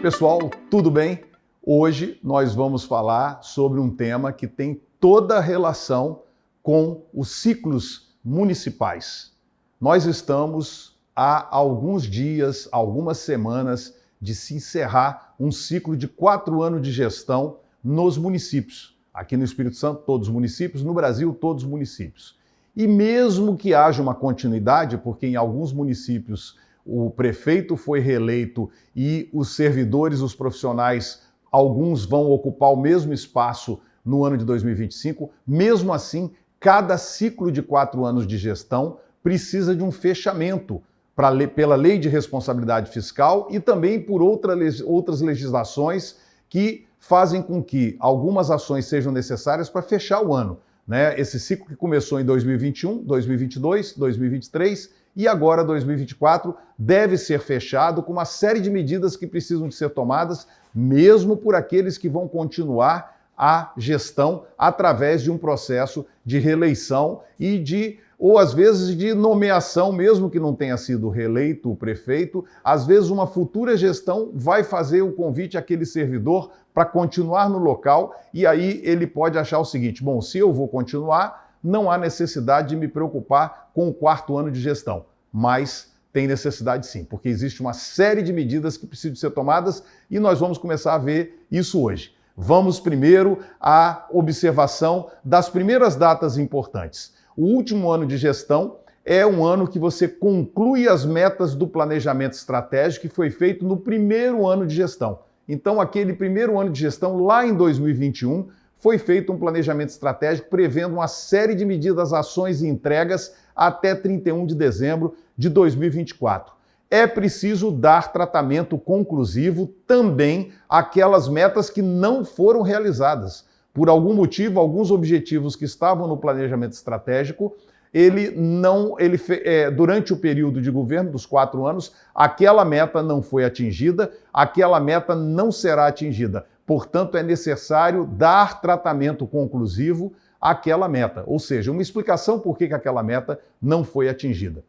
Pessoal, tudo bem? Hoje nós vamos falar sobre um tema que tem toda a relação com os ciclos municipais. Nós estamos há alguns dias, algumas semanas, de se encerrar um ciclo de 4 anos de gestão nos municípios. Aqui no Espírito Santo, todos os municípios, no Brasil, todos os municípios. E mesmo que haja uma continuidade, porque em alguns municípios o prefeito foi reeleito e os servidores, os profissionais, alguns vão ocupar o mesmo espaço no ano de 2025, mesmo assim, cada ciclo de 4 anos de gestão precisa de um fechamento pela Lei de Responsabilidade Fiscal e também por outras legislações que fazem com que algumas ações sejam necessárias para fechar o ano, né? Esse ciclo que começou em 2021, 2022, 2023 e agora 2024 deve ser fechado com uma série de medidas que precisam de ser tomadas, mesmo por aqueles que vão continuar a gestão através de um processo de reeleição ou às vezes de nomeação, mesmo que não tenha sido reeleito o prefeito, às vezes uma futura gestão vai fazer o convite àquele servidor para continuar no local e aí ele pode achar o seguinte: bom, se eu vou continuar, não há necessidade de me preocupar com o 4º ano de gestão, mas tem necessidade sim, porque existe uma série de medidas que precisam ser tomadas e nós vamos começar a ver isso hoje. Vamos primeiro à observação das primeiras datas importantes. O último ano de gestão é um ano que você conclui as metas do planejamento estratégico que foi feito no primeiro ano de gestão. Então, aquele primeiro ano de gestão, lá em 2021, foi feito um planejamento estratégico prevendo uma série de medidas, ações e entregas até 31 de dezembro de 2024. É preciso dar tratamento conclusivo também àquelas metas que não foram realizadas. Por algum motivo, alguns objetivos que estavam no planejamento estratégico, durante o período de governo dos 4 anos, aquela meta não foi atingida, aquela meta não será atingida. Portanto, é necessário dar tratamento conclusivo àquela meta, ou seja, uma explicação por que aquela meta não foi atingida.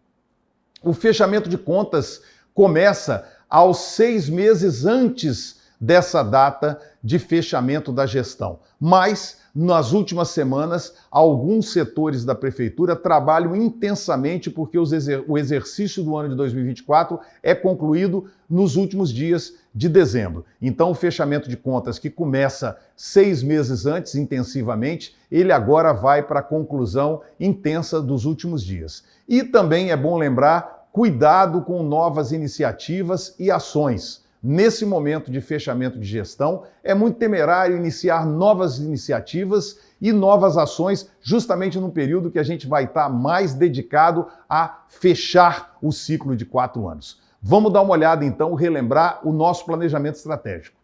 O fechamento de contas começa aos 6 meses antes dessa data de fechamento da gestão. Mas, nas últimas semanas, alguns setores da prefeitura trabalham intensamente porque o exercício do ano de 2024 é concluído nos últimos dias de dezembro. Então, o fechamento de contas, que começa 6 meses antes, intensivamente, ele agora vai para a conclusão intensa dos últimos dias. E também é bom lembrar, cuidado com novas iniciativas e ações. Nesse momento de fechamento de gestão, é muito temerário iniciar novas iniciativas e novas ações, justamente no período que a gente vai estar mais dedicado a fechar o ciclo de 4 anos. Vamos dar uma olhada, então, relembrar o nosso planejamento estratégico.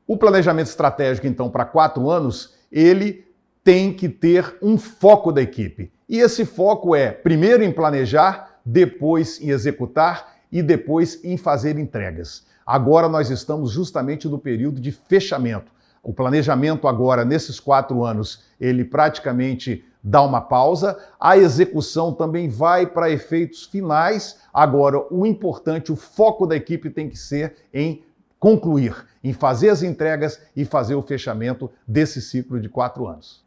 O planejamento estratégico, então, para 4 anos, ele tem que ter um foco da equipe. E esse foco é, primeiro, em planejar, depois em executar e depois em fazer entregas. Agora nós estamos justamente no período de fechamento. O planejamento agora, nesses 4 anos, ele praticamente dá uma pausa. A execução também vai para efeitos finais. Agora, o importante, o foco da equipe tem que ser em concluir, em fazer as entregas e fazer o fechamento desse ciclo de 4 anos.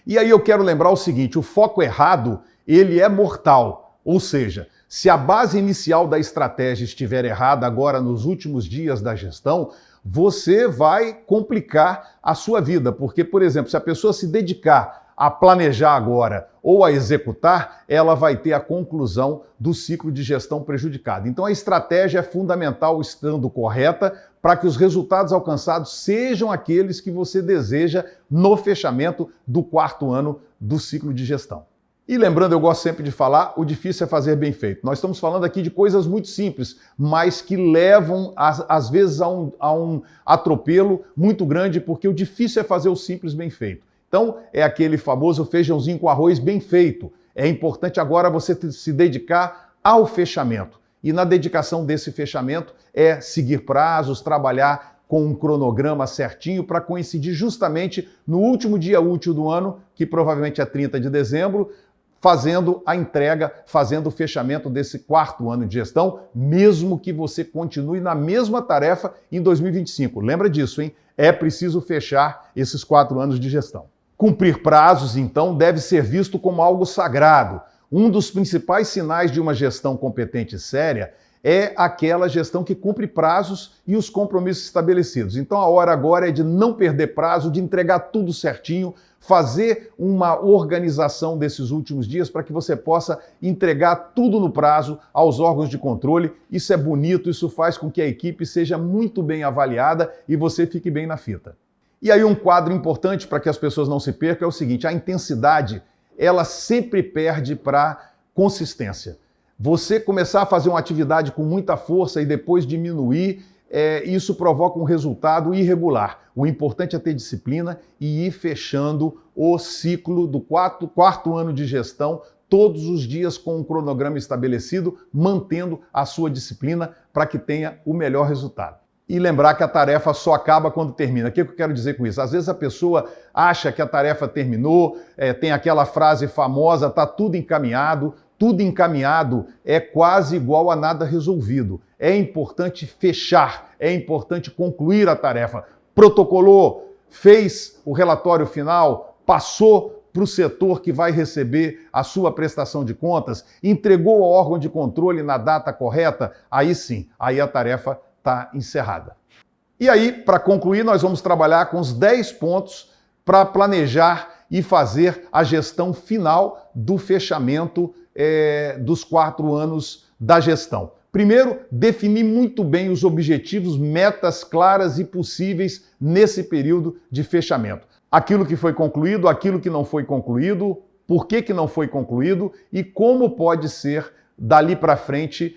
E aí eu quero lembrar o seguinte: o foco errado, ele é mortal. Ou seja, se a base inicial da estratégia estiver errada agora nos últimos dias da gestão, você vai complicar a sua vida. Porque, por exemplo, se a pessoa se dedicar a planejar agora ou a executar, ela vai ter a conclusão do ciclo de gestão prejudicado. Então a estratégia é fundamental estando correta para que os resultados alcançados sejam aqueles que você deseja no fechamento do 4º ano do ciclo de gestão. E lembrando, eu gosto sempre de falar, o difícil é fazer bem feito. Nós estamos falando aqui de coisas muito simples, mas que levam, às vezes, a um atropelo muito grande, porque o difícil é fazer o simples bem feito. Então, é aquele famoso feijãozinho com arroz bem feito. É importante agora você se dedicar ao fechamento. E na dedicação desse fechamento é seguir prazos, trabalhar com um cronograma certinho para coincidir justamente no último dia útil do ano, que provavelmente é 30 de dezembro, fazendo a entrega, fazendo o fechamento desse quarto ano de gestão, mesmo que você continue na mesma tarefa em 2025. Lembra disso, hein? É preciso fechar esses 4 anos de gestão. Cumprir prazos, então, deve ser visto como algo sagrado. Um dos principais sinais de uma gestão competente e séria é aquela gestão que cumpre prazos e os compromissos estabelecidos. Então a hora agora é de não perder prazo, de entregar tudo certinho, fazer uma organização desses últimos dias para que você possa entregar tudo no prazo aos órgãos de controle. Isso é bonito, isso faz com que a equipe seja muito bem avaliada e você fique bem na fita. E aí um quadro importante para que as pessoas não se percam é o seguinte: a intensidade, ela sempre perde para consistência. Você começar a fazer uma atividade com muita força e depois diminuir, isso provoca um resultado irregular. O importante é ter disciplina e ir fechando o ciclo do quarto ano de gestão todos os dias com um cronograma estabelecido, mantendo a sua disciplina para que tenha o melhor resultado. E lembrar que a tarefa só acaba quando termina. O que eu quero dizer com isso? Às vezes a pessoa acha que a tarefa terminou, tem aquela frase famosa, está tudo encaminhado. Tudo encaminhado é quase igual a nada resolvido. É importante fechar, é importante concluir a tarefa. Protocolou, fez o relatório final, passou para o setor que vai receber a sua prestação de contas, entregou ao órgão de controle na data correta, aí sim, aí a tarefa está encerrada. E aí, para concluir, nós vamos trabalhar com os 10 pontos para planejar e fazer a gestão final do fechamento dos 4 anos da gestão. Primeiro, definir muito bem os objetivos, metas claras e possíveis nesse período de fechamento. Aquilo que foi concluído, aquilo que não foi concluído, por que não foi concluído e como pode ser dali para frente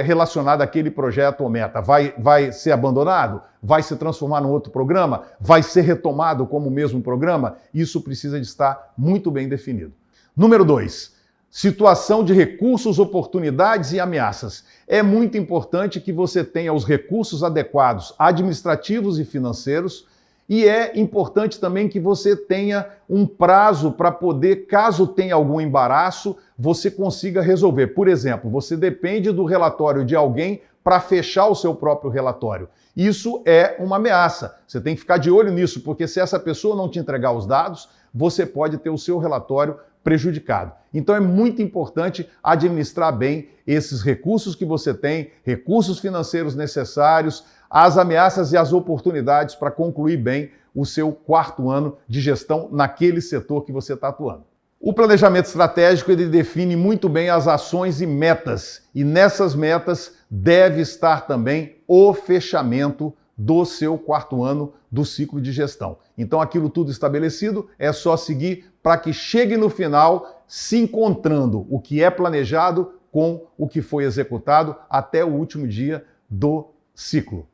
relacionado àquele projeto ou meta. Vai ser abandonado? Vai se transformar num outro programa? Vai ser retomado como o mesmo programa? Isso precisa de estar muito bem definido. Número 2. Situação de recursos, oportunidades e ameaças. É muito importante que você tenha os recursos adequados, administrativos e financeiros, e é importante também que você tenha um prazo para poder, caso tenha algum embaraço, você consiga resolver. Por exemplo, você depende do relatório de alguém para fechar o seu próprio relatório. Isso é uma ameaça. Você tem que ficar de olho nisso, porque se essa pessoa não te entregar os dados, você pode ter o seu relatório prejudicado. Então é muito importante administrar bem esses recursos que você tem, recursos financeiros necessários, as ameaças e as oportunidades para concluir bem o seu 4º ano de gestão naquele setor que você está atuando. O planejamento estratégico ele define muito bem as ações e metas, e nessas metas deve estar também o fechamento do seu 4º ano do ciclo de gestão. Então aquilo tudo estabelecido é só seguir para que chegue no final se encontrando o que é planejado com o que foi executado até o último dia do ciclo.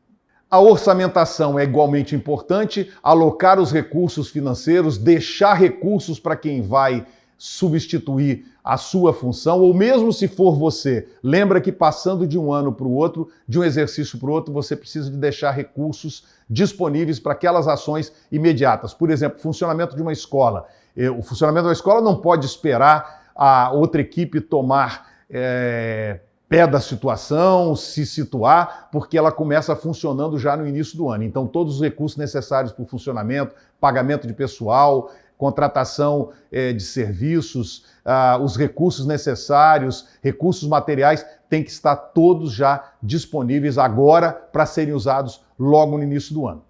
A orçamentação é igualmente importante, alocar os recursos financeiros, deixar recursos para quem vai substituir a sua função, ou mesmo se for você, lembra que passando de um ano para o outro, de um exercício para o outro, você precisa de deixar recursos disponíveis para aquelas ações imediatas. Por exemplo, funcionamento de uma escola. O funcionamento de uma escola não pode esperar a outra equipe tomar pé da situação, se situar, porque ela começa funcionando já no início do ano. Então, todos os recursos necessários para o funcionamento, pagamento de pessoal, contratação de serviços, os recursos necessários, recursos materiais, têm que estar todos já disponíveis agora para serem usados logo no início do ano.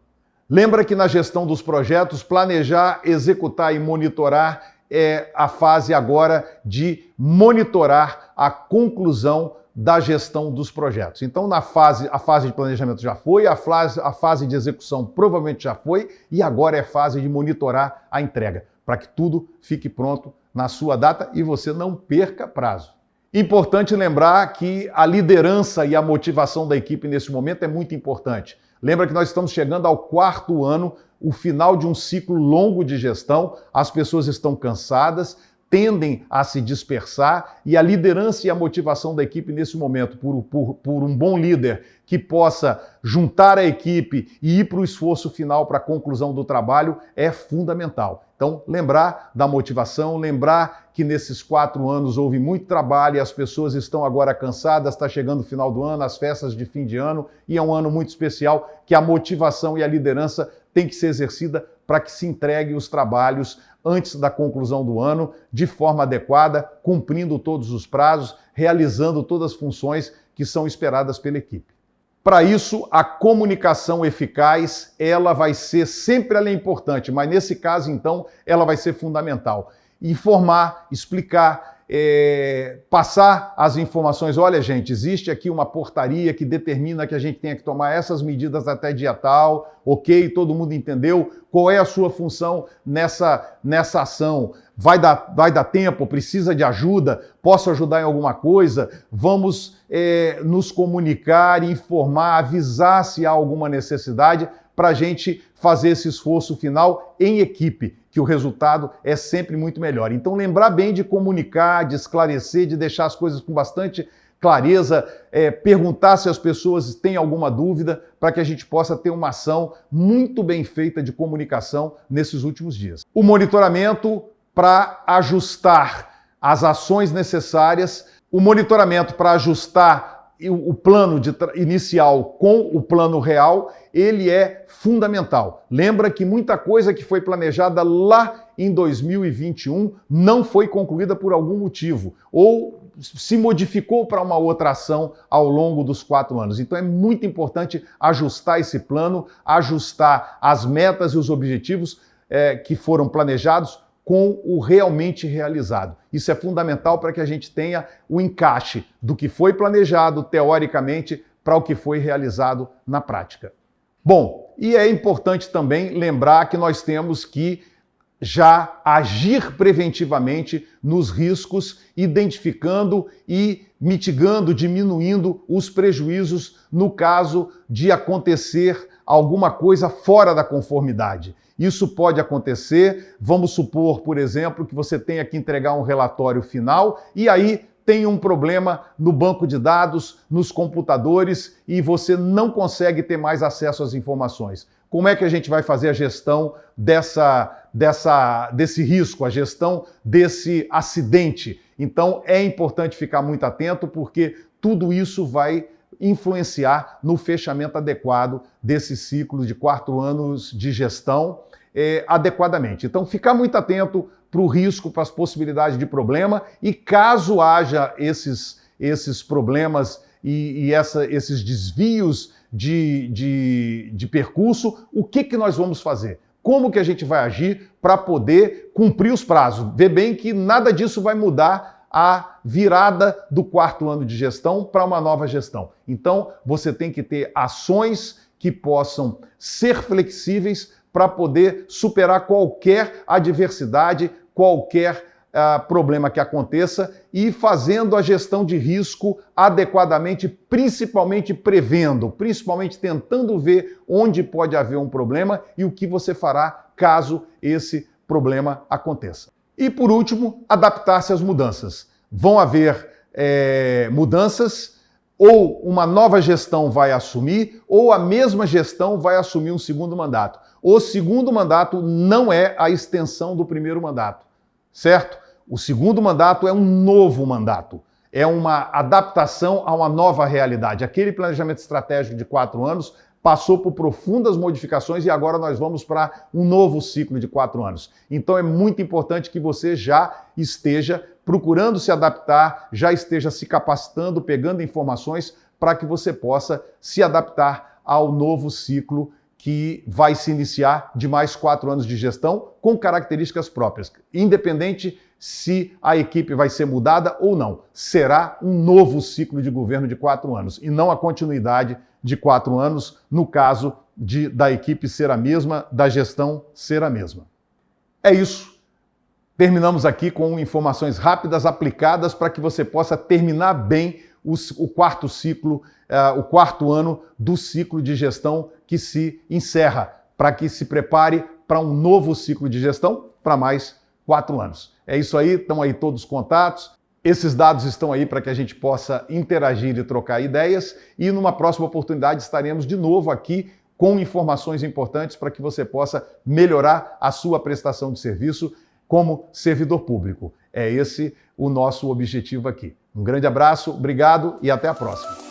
Lembra que na gestão dos projetos, planejar, executar e monitorar é a fase agora de monitorar a conclusão da gestão dos projetos. Então, a fase de planejamento já foi, a fase de execução provavelmente já foi, e agora é a fase de monitorar a entrega, para que tudo fique pronto na sua data e você não perca prazo. Importante lembrar que a liderança e a motivação da equipe nesse momento é muito importante. Lembra que nós estamos chegando ao 4º ano, o final de um ciclo longo de gestão, as pessoas estão cansadas, tendem a se dispersar e a liderança e a motivação da equipe nesse momento, por um bom líder que possa juntar a equipe e ir para o esforço final para a conclusão do trabalho, é fundamental. Então, lembrar da motivação, lembrar que nesses 4 anos houve muito trabalho e as pessoas estão agora cansadas, está chegando o final do ano, as festas de fim de ano, e é um ano muito especial, que a motivação e a liderança tem que ser exercida para que se entregue os trabalhos antes da conclusão do ano, de forma adequada, cumprindo todos os prazos, realizando todas as funções que são esperadas pela equipe. Para isso, a comunicação eficaz, ela vai ser sempre ela é importante, mas nesse caso, então, ela vai ser fundamental. Informar, explicar, passar as informações. Olha, gente, existe aqui uma portaria que determina que a gente tenha que tomar essas medidas até dia tal, ok, todo mundo entendeu? Qual é a sua função nessa ação? Vai dar tempo? Precisa de ajuda? Posso ajudar em alguma coisa? Vamos nos comunicar, informar, avisar se há alguma necessidade para a gente fazer esse esforço final em equipe, que o resultado é sempre muito melhor. Então, lembrar bem de comunicar, de esclarecer, de deixar as coisas com bastante clareza, perguntar se as pessoas têm alguma dúvida, para que a gente possa ter uma ação muito bem feita de comunicação nesses últimos dias. O monitoramento para ajustar as ações necessárias, o monitoramento para ajustar o plano inicial com o plano real, ele é fundamental. Lembra que muita coisa que foi planejada lá em 2021 não foi concluída por algum motivo, ou se modificou para uma outra ação ao longo dos 4 anos. Então é muito importante ajustar esse plano, ajustar as metas e os objetivos que foram planejados com o realmente realizado. Isso é fundamental para que a gente tenha o encaixe do que foi planejado teoricamente para o que foi realizado na prática. Bom, e é importante também lembrar que nós temos que já agir preventivamente nos riscos, identificando e mitigando, diminuindo os prejuízos no caso de acontecer alguma coisa fora da conformidade. Isso pode acontecer, vamos supor, por exemplo, que você tenha que entregar um relatório final e aí tem um problema no banco de dados, nos computadores e você não consegue ter mais acesso às informações. Como é que a gente vai fazer a gestão desse risco, a gestão desse acidente? Então é importante ficar muito atento porque tudo isso vai influenciar no fechamento adequado desse ciclo de 4 anos de gestão adequadamente. Então, ficar muito atento para o risco, para as possibilidades de problema e caso haja esses problemas e esses desvios de percurso, o que nós vamos fazer? Como que a gente vai agir para poder cumprir os prazos? Vê bem que nada disso vai mudar a virada do 4º ano de gestão para uma nova gestão. Então, você tem que ter ações que possam ser flexíveis para poder superar qualquer adversidade, qualquer problema que aconteça e fazendo a gestão de risco adequadamente, principalmente prevendo, principalmente tentando ver onde pode haver um problema e o que você fará caso esse problema aconteça. E por último, adaptar-se às mudanças. Vão haver mudanças, ou uma nova gestão vai assumir, ou a mesma gestão vai assumir um segundo mandato. O segundo mandato não é a extensão do primeiro mandato, certo? O segundo mandato é um novo mandato, é uma adaptação a uma nova realidade. Aquele planejamento estratégico de 4 anos passou por profundas modificações e agora nós vamos para um novo ciclo de 4 anos. Então é muito importante que você já esteja procurando se adaptar, já esteja se capacitando, pegando informações para que você possa se adaptar ao novo ciclo que vai se iniciar de mais 4 anos de gestão com características próprias. Independente se a equipe vai ser mudada ou não, será um novo ciclo de governo de 4 anos e não a continuidade de 4 anos, no caso da equipe ser a mesma, da gestão ser a mesma. É isso. Terminamos aqui com informações rápidas aplicadas para que você possa terminar bem o 4º ciclo, o 4º ano do ciclo de gestão que se encerra, para que se prepare para um novo ciclo de gestão para mais 4 anos. É isso aí, estão aí todos os contatos. Esses dados estão aí para que a gente possa interagir e trocar ideias e numa próxima oportunidade estaremos de novo aqui com informações importantes para que você possa melhorar a sua prestação de serviço como servidor público. É esse o nosso objetivo aqui. Um grande abraço, obrigado e até a próxima.